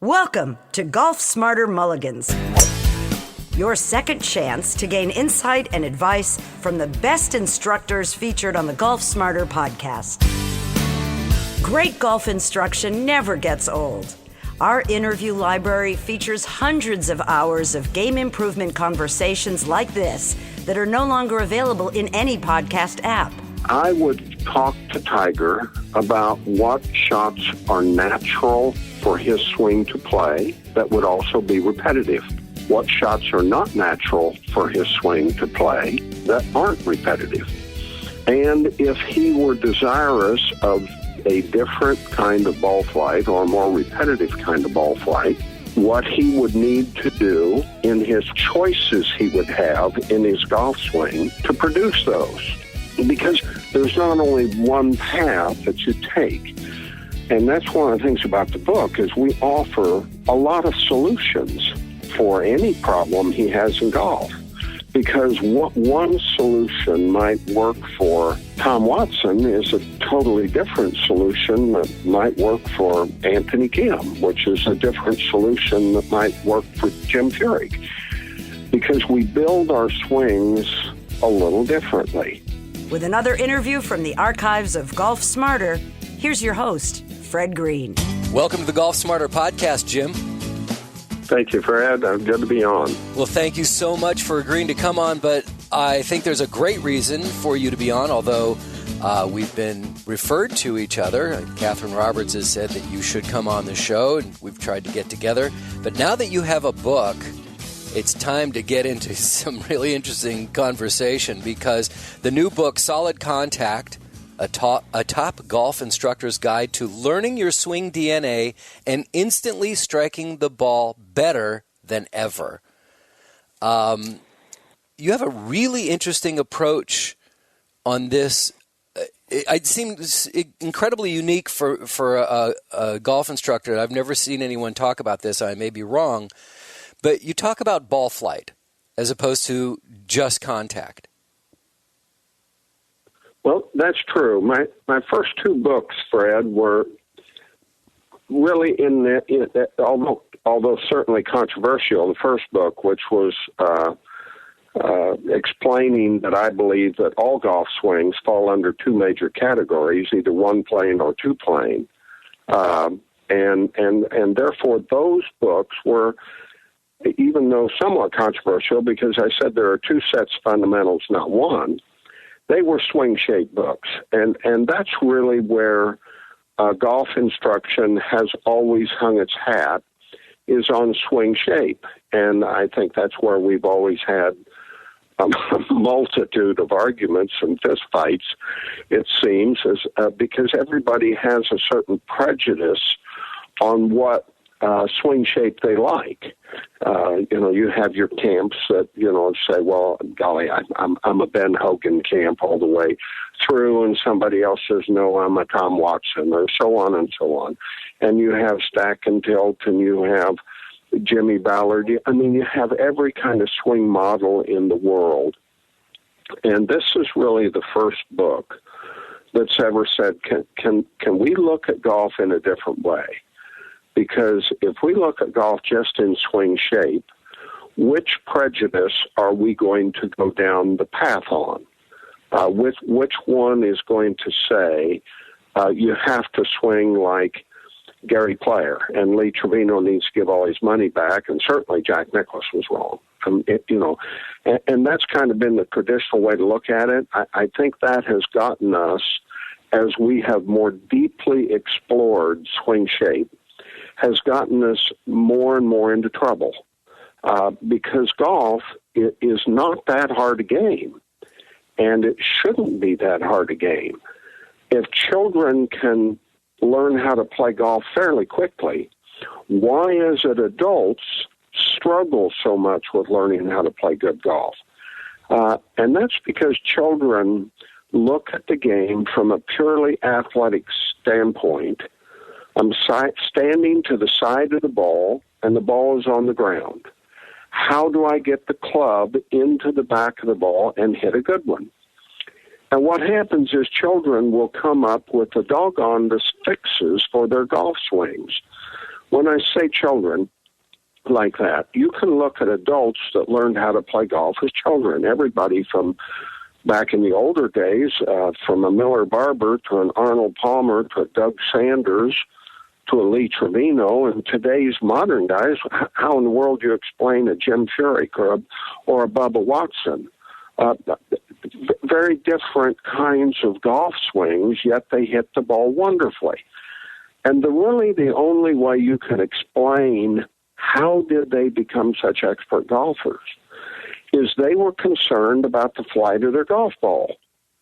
Welcome to Golf Smarter Mulligans, your second chance to gain insight and advice from the best instructors featured on the Golf Smarter podcast. Great golf instruction never gets old. Our interview library features hundreds of hours of game improvement conversations like this that are no longer available in any podcast app. I would talk to Tiger about what shots are natural for his swing to play that would also be repetitive. What shots are not natural for his swing to play that aren't repetitive. And if he were desirous of a different kind of ball flight or a more repetitive kind of ball flight, what he would need to do in his choices he would have in his golf swing to produce those. Because there's not only one path that you take. And that's one of the things about the book is we offer a lot of solutions for any problem he has in golf. Because what one solution might work for Tom Watson is a totally different solution that might work for Anthony Kim, which is a different solution that might work for Jim Furyk. Because we build our swings a little differently. With another interview from the archives of Golf Smarter, here's your host, Fred Green. Welcome to the Golf Smarter podcast, Jim. Thank you, Fred. I'm good to be on. Well, thank you so much for agreeing to come on, but I think there's a great reason for you to be on, although we've been referred to each other. Catherine Roberts has said that you should come on the show, and we've tried to get together. But now that you have a book, it's time to get into some really interesting conversation because the new book, Solid Contact, a top golf instructor's guide to learning your swing DNA and instantly striking the ball better than ever. You have a really interesting approach on this. It seems incredibly unique for a golf instructor. I've never seen anyone talk about this. I may be wrong. But you talk about ball flight as opposed to just contact. Well, that's true. My first two books, Fred, were really although certainly controversial. The first book, which was explaining that I believe that all golf swings fall under two major categories, either one plane or two plane, and therefore those books were, even though somewhat controversial, because I said there are two sets of fundamentals, not one, they were swing shape books. And that's really where golf instruction has always hung its hat, is on swing shape. And I think that's where we've always had a multitude of arguments and fistfights, it seems, because everybody has a certain prejudice on what swing shape they like. You have your camps that, say, well, golly, I'm a Ben Hogan camp all the way through, and somebody else says, no, I'm a Tom Watson, or so on and so on. And you have Stack and Tilt, and you have Jimmy Ballard. You have every kind of swing model in the world. And this is really the first book that's ever said, can we look at golf in a different way? Because if we look at golf just in swing shape, which prejudice are we going to go down the path on? Which one is going to say you have to swing like Gary Player and Lee Trevino needs to give all his money back, and certainly Jack Nicklaus was wrong. And that's kind of been the traditional way to look at it. I think that has gotten us, as we have more deeply explored swing shape, has gotten us more and more into trouble because golf is not that hard a game, and it shouldn't be that hard a game. If children can learn how to play golf fairly quickly, why is it adults struggle so much with learning how to play good golf? And that's because children look at the game from a purely athletic standpoint. I'm standing to the side of the ball, and the ball is on the ground. How do I get the club into the back of the ball and hit a good one? And what happens is children will come up with the doggonedest fixes for their golf swings. When I say children like that, you can look at adults that learned how to play golf as children. Everybody from back in the older days, from a Miller Barber to an Arnold Palmer to a Doug Sanders to a Lee Trevino, and today's modern guys, how in the world do you explain a Jim Furyk or a Bubba Watson? Very different kinds of golf swings, yet they hit the ball wonderfully. And really the only way you can explain how did they become such expert golfers is they were concerned about the flight of their golf ball.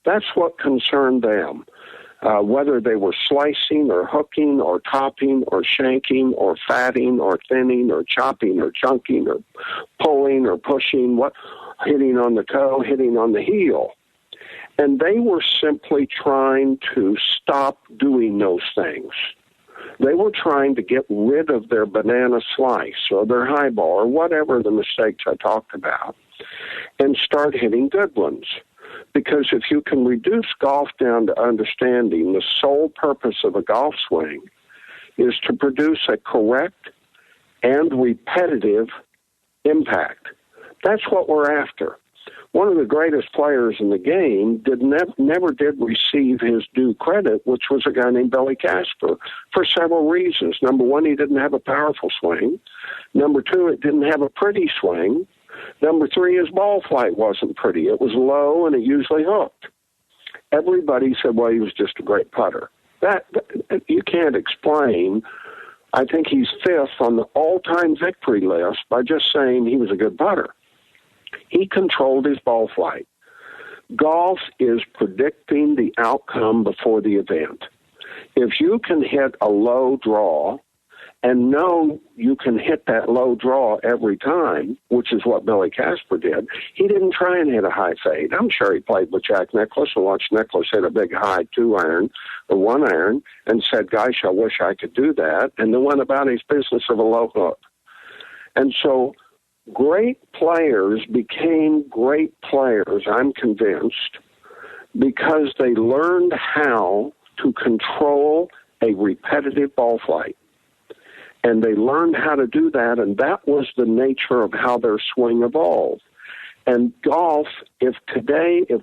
That's what concerned them. Whether they were slicing or hooking or topping or shanking or fatting or thinning or chopping or chunking or pulling or pushing, hitting on the toe, hitting on the heel. And they were simply trying to stop doing those things. They were trying to get rid of their banana slice or their high ball or whatever the mistakes I talked about and start hitting good ones. Because if you can reduce golf down to understanding the sole purpose of a golf swing is to produce a correct and repetitive impact. That's what we're after. One of the greatest players in the game never did receive his due credit, which was a guy named Billy Casper, for several reasons. Number one, he didn't have a powerful swing. Number two, it didn't have a pretty swing. Number three, his ball flight wasn't pretty. It was low and it usually hooked. Everybody said, well, he was just a great putter. That you can't explain. I think he's fifth on the all-time victory list by just saying he was a good putter. He controlled his ball flight. Golf is predicting the outcome before the event. If you can hit a low draw and know you can hit that low draw every time, which is what Billy Casper did, he didn't try and hit a high fade. I'm sure he played with Jack Nicklaus and watched Nicklaus hit a big high 2-iron or 1-iron and said, gosh, I wish I could do that, and then went about his business of a low hook. And so great players became great players, I'm convinced, because they learned how to control a repetitive ball flight. And they learned how to do that, and that was the nature of how their swing evolved. And golf, if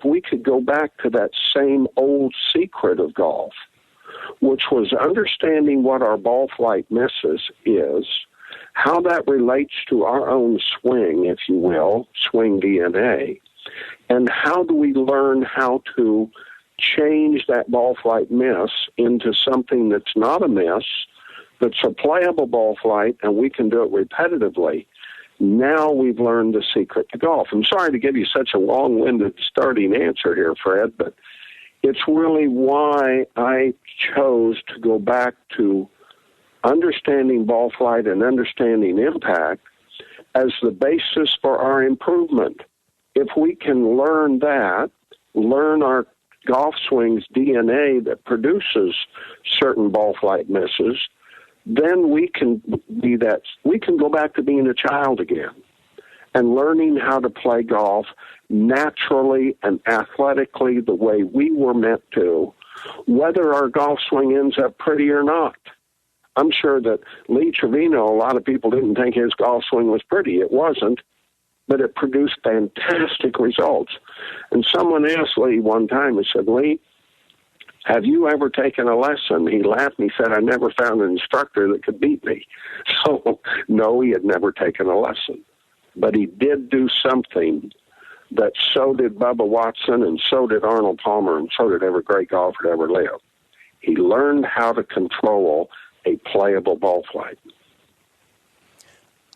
we could go back to that same old secret of golf, which was understanding what our ball flight misses is, how that relates to our own swing, if you will, swing DNA, and how do we learn how to change that ball flight miss into something that's not a miss, that's a playable ball flight, and we can do it repetitively. Now we've learned the secret to golf. I'm sorry to give you such a long-winded starting answer here, Fred, but it's really why I chose to go back to understanding ball flight and understanding impact as the basis for our improvement. If we can learn that, learn our golf swing's DNA that produces certain ball flight misses, then we can go back to being a child again and learning how to play golf naturally and athletically the way we were meant to, whether our golf swing ends up pretty or not. I'm sure that Lee Trevino, a lot of people didn't think his golf swing was pretty. It wasn't, but it produced fantastic results. And someone asked Lee one time, he said, Lee, have you ever taken a lesson? He laughed and he said, I never found an instructor that could beat me. So, no, he had never taken a lesson. But he did do something that so did Bubba Watson and so did Arnold Palmer and so did every great golfer that ever lived. He learned how to control a playable ball flight.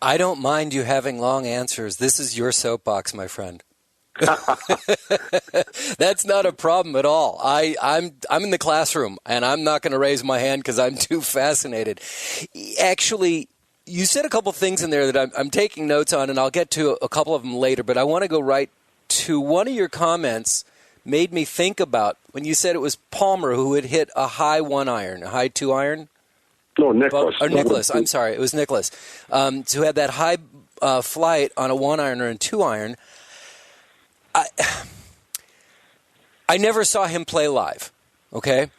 I don't mind you having long answers. This is your soapbox, my friend. That's not a problem at all. I'm in the classroom, and I'm not going to raise my hand because I'm too fascinated. Actually, you said a couple things in there that I'm taking notes on, and I'll get to a couple of them later, but I want to go right to one of your comments made me think about when you said it was Palmer who had hit a high 1-iron, a high 2-iron? No, Nicklaus. Or Nicklaus. I'm sorry. It was Nicklaus. Who had that high flight on a 1-iron or a 2-iron. I never saw him play live, okay?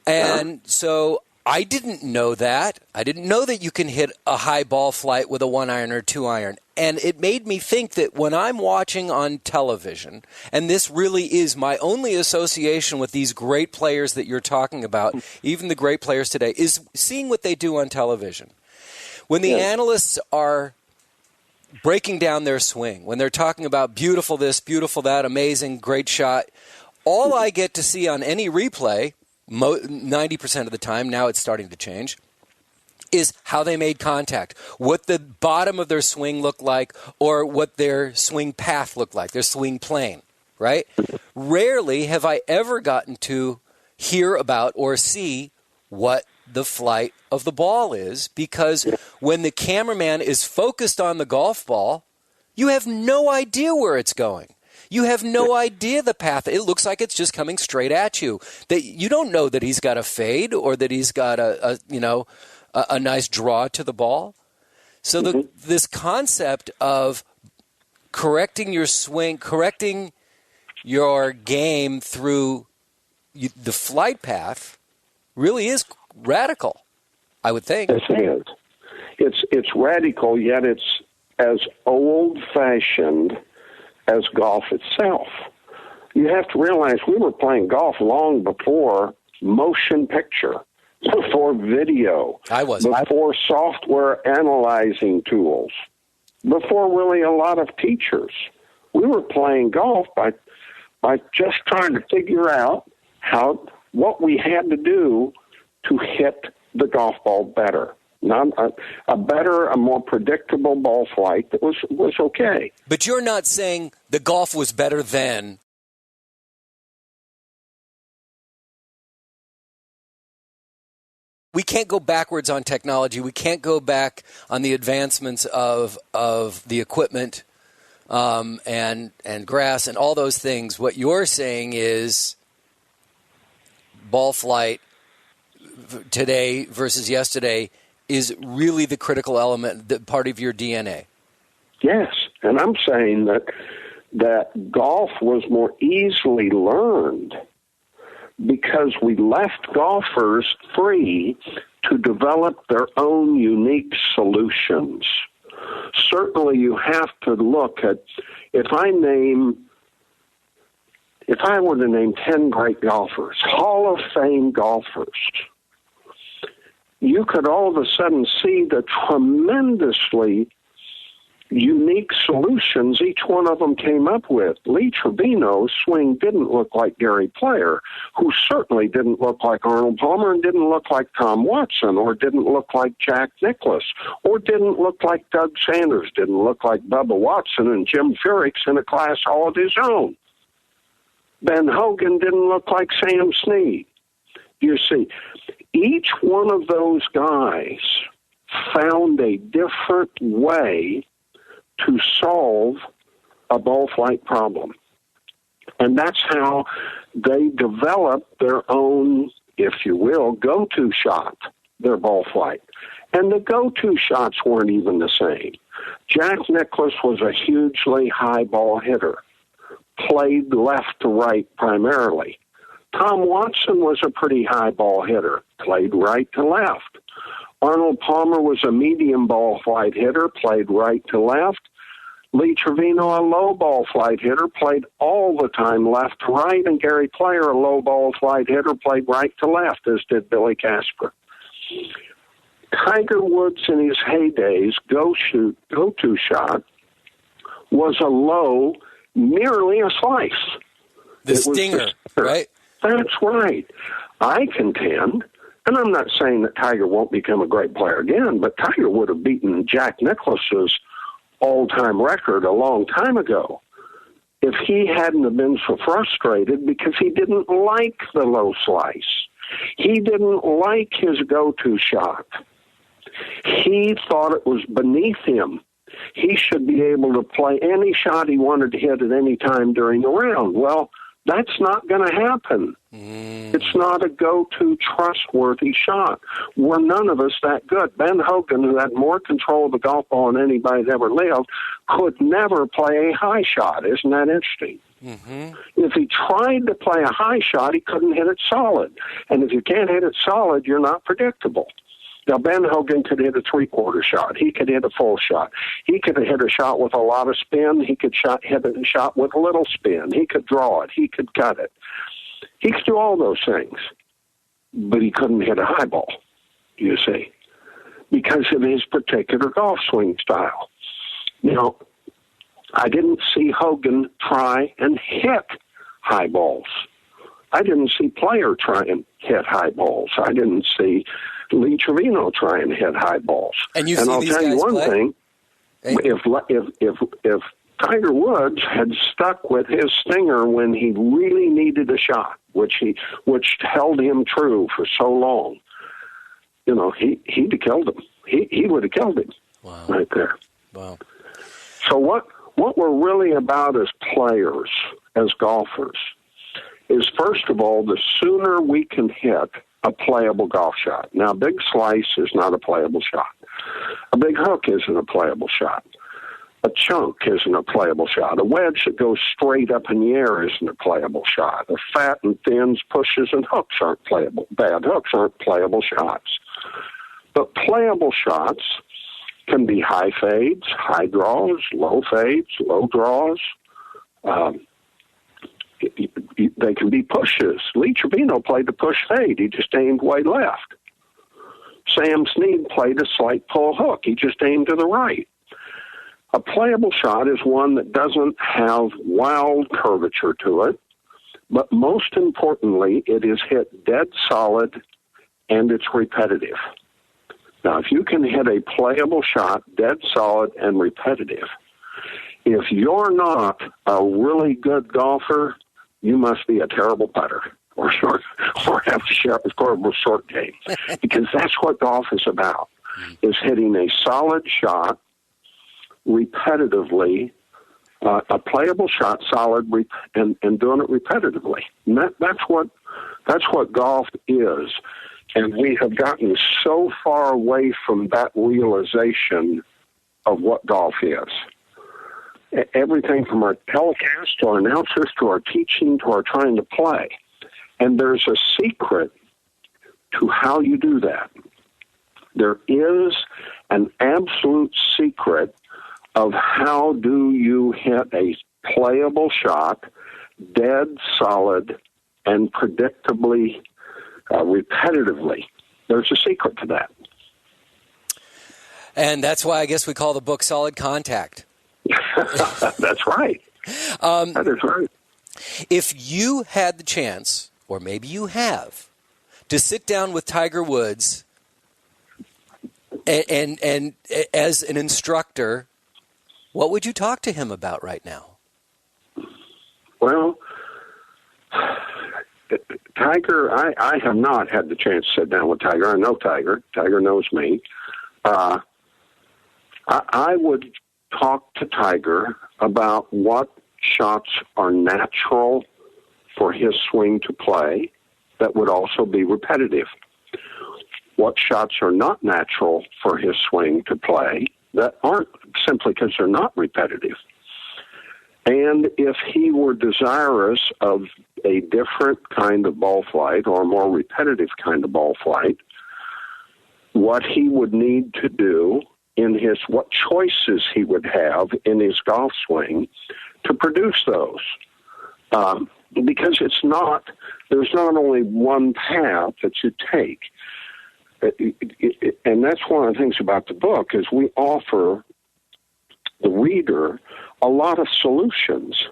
And so I didn't know that. I didn't know that you can hit a high ball flight with a 1-iron or 2-iron. And it made me think that when I'm watching on television, and this really is my only association with these great players that you're talking about, even the great players today, is seeing what they do on television. When the analysts are breaking down their swing, when they're talking about beautiful this, beautiful that, amazing, great shot, all I get to see on any replay, 90% of the time, now it's starting to change, is how they made contact, what the bottom of their swing looked like, or what their swing path looked like, their swing plane, right? Rarely have I ever gotten to hear about or see what the flight of the ball is, because when the cameraman is focused on the golf ball, you have no idea where it's going. You have no idea the path. It looks like it's just coming straight at you. That you don't know that he's got a fade or that he's got a nice draw to the ball. So this concept of correcting your swing, correcting your game through the flight path really is radical, I would think. It is. It's radical, yet it's as old-fashioned as golf itself. You have to realize we were playing golf long before motion picture, before video, before software analyzing tools, before really a lot of teachers. We were playing golf by just trying to figure out what we had to do to hit the golf ball better. Not a better, a more predictable ball flight that was okay. But you're not saying the golf was better then. We can't go backwards on technology. We can't go back on the advancements of the equipment and grass and all those things. What you're saying is ball flight today versus yesterday is really the critical element, the part of your DNA. Yes, and I'm saying that golf was more easily learned because we left golfers free to develop their own unique solutions. Certainly you have to look at, if I were to name 10 great golfers, Hall of Fame golfers, you could all of a sudden see the tremendously unique solutions each one of them came up with. Lee Trevino's swing didn't look like Gary Player, who certainly didn't look like Arnold Palmer and didn't look like Tom Watson, or didn't look like Jack Nicklaus, or didn't look like Doug Sanders, didn't look like Bubba Watson and Jim Furyk in a class all of his own. Ben Hogan didn't look like Sam Snead. You see, each one of those guys found a different way to solve a ball flight problem. And that's how they developed their own, if you will, go-to shot, their ball flight. And the go-to shots weren't even the same. Jack Nicklaus was a hugely high ball hitter, played left to right primarily. Tom Watson was a pretty high ball hitter, played right to left. Arnold Palmer was a medium ball flight hitter, played right to left. Lee Trevino, a low ball flight hitter, played all the time left to right. And Gary Player, a low ball flight hitter, played right to left, as did Billy Casper. Tiger Woods in his heydays, go-to shot, was a low, merely a slice. The stinger, right? That's right. I contend, and I'm not saying that Tiger won't become a great player again, but Tiger would have beaten Jack Nicklaus's all-time record a long time ago if he hadn't have been so frustrated because he didn't like the low slice. He didn't like his go-to shot. He thought it was beneath him. He should be able to play any shot he wanted to hit at any time during the round. Well, That's not going to happen. It's not a go-to trustworthy shot. We're none of us that good. Ben Hogan, who had more control of the golf ball than anybody that ever lived, could never play a high shot. Isn't that interesting? If he tried to play a high shot, he couldn't hit it solid. And if you can't hit it solid, you're not predictable. Now, Ben Hogan could hit a three-quarter shot. He could hit a full shot. He could hit a shot with a lot of spin. He could hit a shot with a little spin. He could draw it. He could cut it. He could do all those things. But he couldn't hit a high ball, you see, because of his particular golf swing style. Now, I didn't see Hogan try and hit high balls. I didn't see Player try and hit high balls. I didn't see Lee Trevino try and hit high balls. And I'll tell you one thing: if Tiger Woods had stuck with his stinger when he really needed a shot, which held him true for so long, he'd have killed him. He would have killed him. Wow. Right there. Wow. So what we're really about as players, as golfers, is first of all, the sooner we can hit a playable golf shot. Now, a big slice is not a playable shot. A big hook isn't a playable shot. A chunk isn't a playable shot. A wedge that goes straight up in the air isn't a playable shot. A fat and thins, pushes, and hooks aren't playable. Bad hooks aren't playable shots. But playable shots can be high fades, high draws, low fades, low draws. They can be pushes. Lee Trevino played the push fade. He just aimed way left. Sam Snead played a slight pull hook. He just aimed to the right. A playable shot is one that doesn't have wild curvature to it, but most importantly, it is hit dead solid and it's repetitive. Now, if you can hit a playable shot dead solid and repetitive, if you're not a really good golfer, you must be a terrible putter or have a horrible short game, because that's what golf is about, is hitting a solid shot repetitively, a playable shot solid and doing it repetitively. And that's what golf is. And we have gotten so far away from that realization of what golf is. Everything from our telecast to our announcers to our teaching to our trying to play. And there's a secret to how you do that. There is an absolute secret of how do you hit a playable shot, dead solid, and predictably, repetitively. There's a secret to that. And that's why I guess we call the book Solid Contact. That's right. That is right. If you had the chance, or maybe you have, to sit down with Tiger Woods and as an instructor, what would you talk to him about right now? Well, Tiger, I have not had the chance to sit down with Tiger. I know Tiger. Tiger knows me. I would talk to Tiger about what shots are natural for his swing to play that would also be repetitive. What shots are not natural for his swing to play that aren't simply because they're not repetitive. And if he were desirous of a different kind of ball flight or a more repetitive kind of ball flight, what he would need to do what choices he would have in his golf swing to produce those. Because there's not only one path that you take. And that's one of the things about the book is we offer the reader a lot of solutions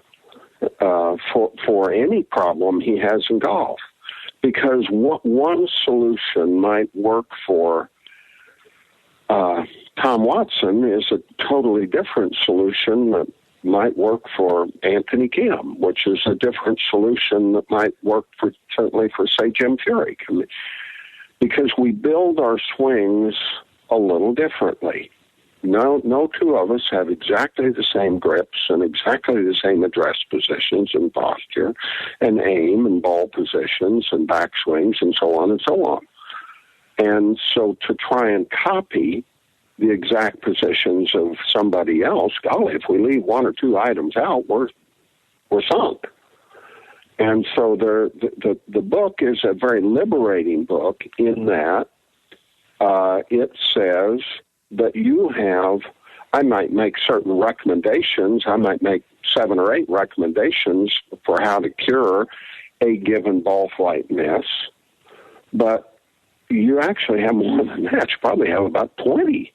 for any problem he has in golf. Because what one solution might work for Tom Watson is a totally different solution that might work for Anthony Kim, which is a different solution that might work certainly for, say, Jim Furyk. I mean, because we build our swings a little differently. no two of us have exactly the same grips and exactly the same address positions and posture and aim and ball positions and backswings and so on and so on. And so to try and copy the exact positions of somebody else, golly, if we leave one or two items out, we're sunk. And so the book is a very liberating book in that it says that I might make certain recommendations. I might make 7 or 8 recommendations for how to cure a given ball flight miss, but you actually have more than that. You probably have about 20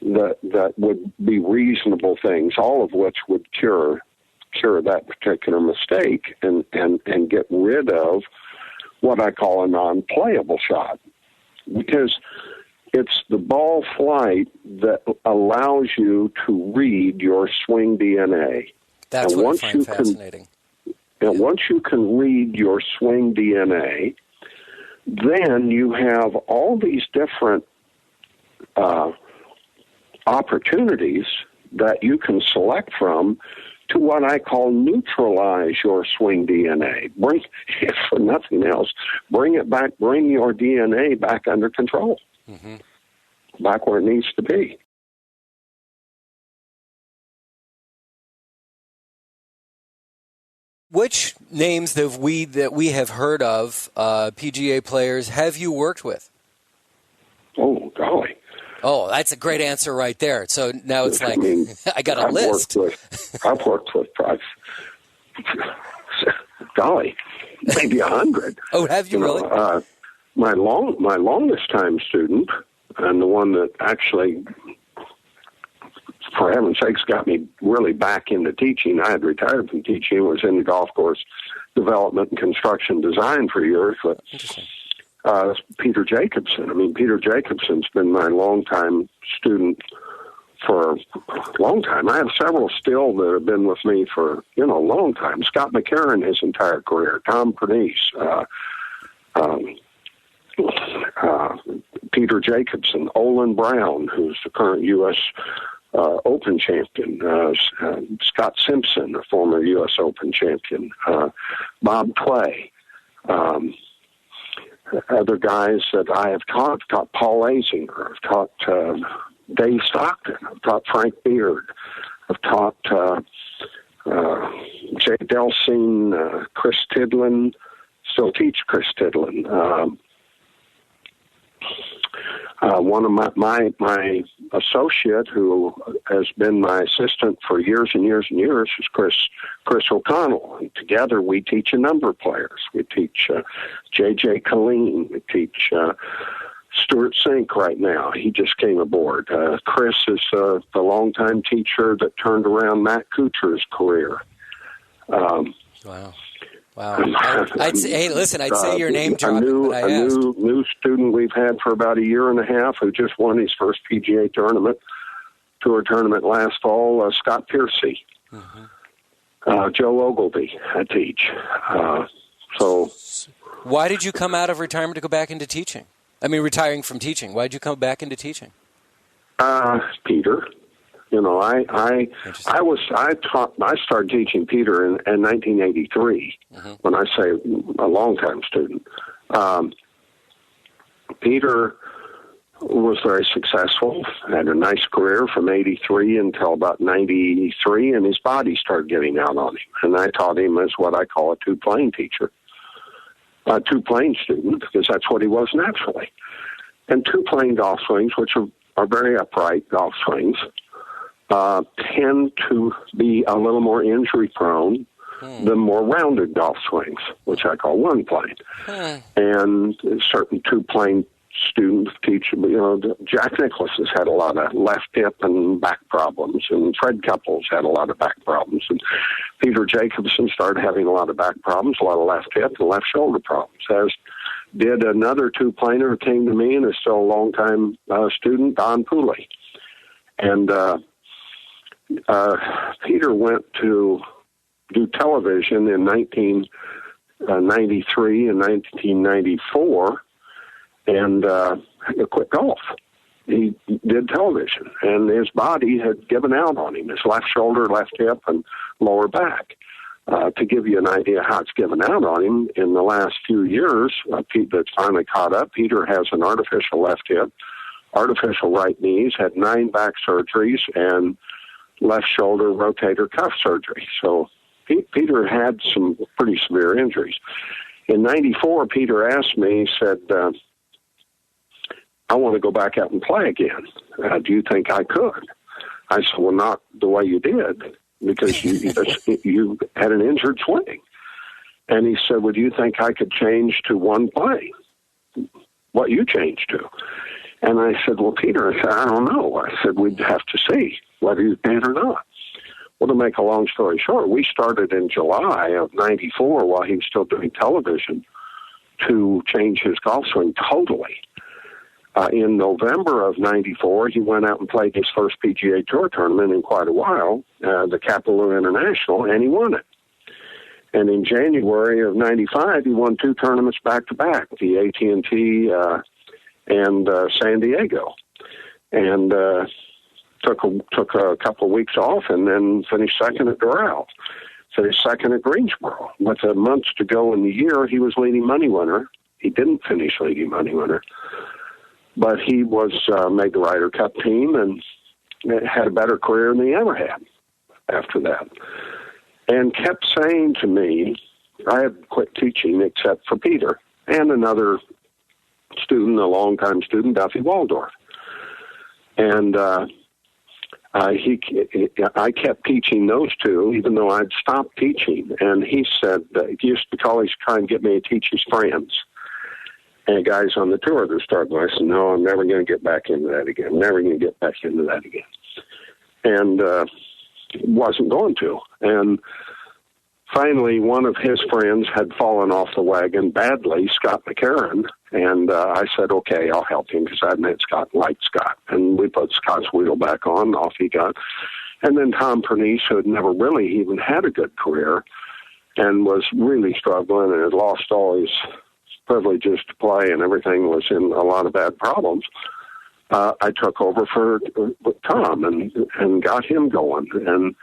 that would be reasonable things, all of which would cure that particular mistake and get rid of what I call a non-playable shot. Because it's the ball flight that allows you to read your swing DNA. That's what I find fascinating. And once you can read your swing DNA, then you have all these different opportunities that you can select from to what I call neutralize your swing DNA. Bring, if for nothing else, bring it back, bring your DNA back under control, back where it needs to be. Which names that we have heard of, PGA players, have you worked with? Oh, golly. Oh, that's a great answer right there. So now it's like, I got a list. I've worked with golly, maybe 100. Oh, have you really? My longest time student, and the one that actually, for heaven's sakes, got me really back into teaching. I had retired from teaching, was in the golf course development and construction design for years, but Peter Jacobson. I mean, Peter Jacobson's been my longtime student for a long time. I have several still that have been with me for, a long time. Scott McCarron, his entire career. Tom Pernice, Peter Jacobson, Olin Brown, who's the current U.S. Open champion, Scott Simpson, a former U.S. Open champion, Bob Clay, other guys that I have taught Paul Azinger, I've taught Dave Stockton, I've taught Frank Beard, I've taught Jay Delsing, Chris Tidlin, still teach Chris Tidlin. One of my associate, who has been my assistant for years and years and years, is Chris O'Connell. And together we teach a number of players. We teach J.J. Colleen. We teach Stuart Sink right now. He just came aboard. Chris is the longtime teacher that turned around Matt Kuchar's career. Wow. I'd say your name dropping, but I asked. A new student we've had for about a year and a half who just won his first PGA Tour tournament last fall, Scott Piercy. Joe Ogilvy, I teach. Why did you come out of retirement to go back into teaching? I mean, retiring from teaching. Why did you come back into teaching? Peter. I started teaching Peter in 1983. When I say a longtime student, Peter was very successful, had a nice career from 83 until about 93, and his body started giving out on him. And I taught him as what I call a two-plane teacher, a two-plane student, because that's what he was naturally. And two-plane golf swings, which are very upright golf swings, tend to be a little more injury-prone than more rounded golf swings, which I call one-plane. And certain two-plane students teach, Jack Nicklaus has had a lot of left hip and back problems, and Fred Couples had a lot of back problems, and Peter Jacobson started having a lot of back problems, a lot of left hip and left shoulder problems, as did another two-planer who came to me and is still a long-time student, Don Pooley. And Peter went to do television in 1993 and 1994 and quit golf. he did television, and his body had given out on him, his left shoulder, left hip, and lower back. To give you an idea how it's given out on him, in the last few years, Pete that's finally caught up, Peter has an artificial left hip, artificial right knees, had 9 back surgeries, and left shoulder rotator cuff surgery. So Peter had some pretty severe injuries. In '94, Peter asked me, he said, I want to go back out and play again. Do you think I could? I said, well, not the way you did, because you had an injured swing. And he said, well, do you think I could change to one play? What you changed to? And I said, well, Peter, I don't know. I said, we'd have to see whether you can or not. Well, to make a long story short, we started in July of '94 while he was still doing television to change his golf swing totally. In November of '94, he went out and played his first PGA Tour tournament in quite a while, the Kapalua International, and he won it. And in January of '95, he won 2 tournaments back-to-back, the AT&T and San Diego. And took a couple of weeks off and then finished second at Doral. Finished second at Greensboro. With a month to go in the year, he was leading money winner. He didn't finish leading money winner, but he was made the Ryder Cup team and had a better career than he ever had after that. And kept saying to me, I had quit teaching except for Peter and another student, a longtime student, Duffy Waldorf. And I kept teaching those two, even though I'd stopped teaching. And he said, he used to call, he's trying to get me to teach his friends. And guys on the tour that started, I said, no, I'm never going to get back into that again. Never going to get back into that again. And wasn't going to. And finally, one of his friends had fallen off the wagon badly, Scott McCarron, and I said, okay, I'll help him, because I'd met Scott and liked Scott. And we put Scott's wheel back on, and off he got. And then Tom Pernice, who had never really even had a good career and was really struggling and had lost all his privileges to play and everything, was in a lot of bad problems. I took over for Tom and got him going. And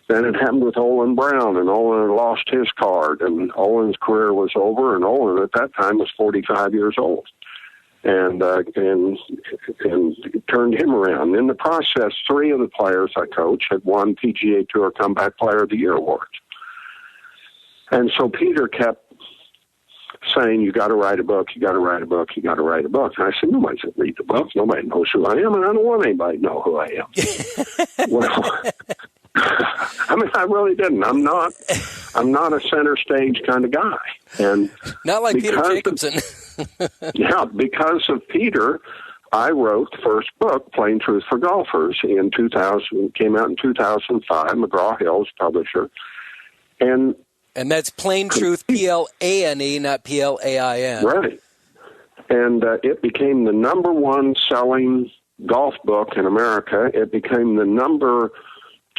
then it happened with Olin Brown, and Olin had lost his card, and Olin's career was over, and Olin at that time was 45 years old, and turned him around. In the process, 3 of the players I coached had won PGA Tour Comeback Player of the Year awards. And so Peter kept saying, you got to write a book, you got to write a book, you got to write a book. And I said, nobody's going to read the book. Nobody knows who I am, and I don't want anybody to know who I am. Well, I mean, I really didn't. I'm not a center stage kind of guy. And not like Peter Jacobson. Yeah, because of Peter, I wrote the first book, Plain Truth for Golfers, in 2000. Came out in 2005. McGraw-Hill's publisher, and that's Plain Truth, Plane, not Plain. Right. And it became the number 1 selling golf book in America. It became the number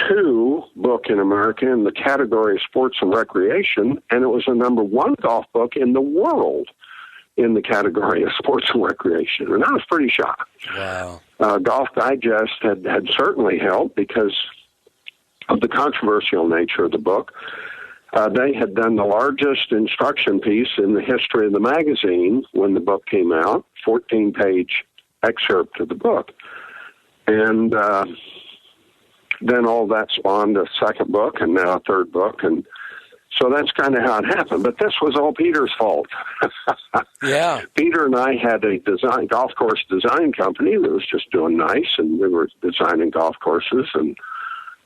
2 book in America in the category of sports and recreation, and it was the number 1 golf book in the world in the category of sports and recreation. And I was pretty shocked. Wow. Golf Digest had certainly helped because of the controversial nature of the book. They had done the largest instruction piece in the history of the magazine when the book came out, 14-page excerpt of the book. And then all that spawned a second book and now a third book. And so that's kind of how it happened. But this was all Peter's fault. Yeah. Peter and I had a golf course design company that was just doing nice, and we were designing golf courses, and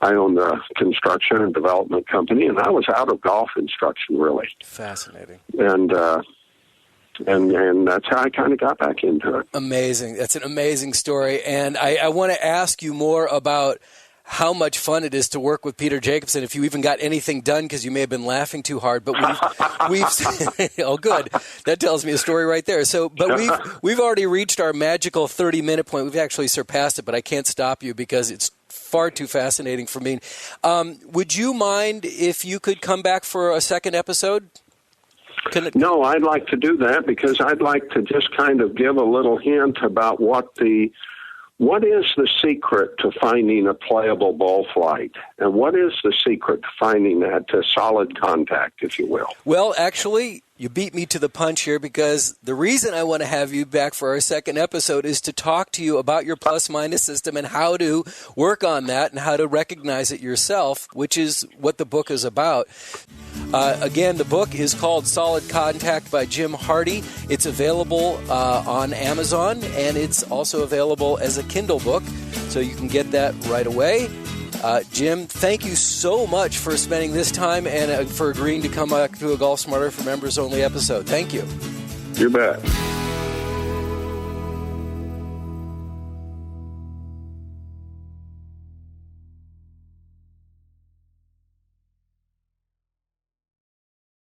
I owned a construction and development company, and I was out of golf instruction, really. Fascinating. And that's how I kind of got back into it. Amazing. That's an amazing story. And I want to ask you more about how much fun it is to work with Peter Jacobson, if you even got anything done, because you may have been laughing too hard. But we've oh, good. That tells me a story right there. So, but we've already reached our magical 30-minute point. We've actually surpassed it, but I can't stop you because it's far too fascinating for me. Would you mind if you could come back for a second episode? No, I'd like to do that because I'd like to just kind of give a little hint about what the what is the secret to finding a playable ball flight? And what is the secret to finding that solid contact, if you will? Well, actually, you beat me to the punch here, because the reason I want to have you back for our second episode is to talk to you about your plus-minus system and how to work on that and how to recognize it yourself, which is what the book is about. Again, the book is called Solid Contact by Jim Hardy. It's available on Amazon, and it's also available as a Kindle book, so you can get that right away. Jim, thank you so much for spending this time and for agreeing to come back to a Golf Smarter for Members Only episode. Thank you. You bet.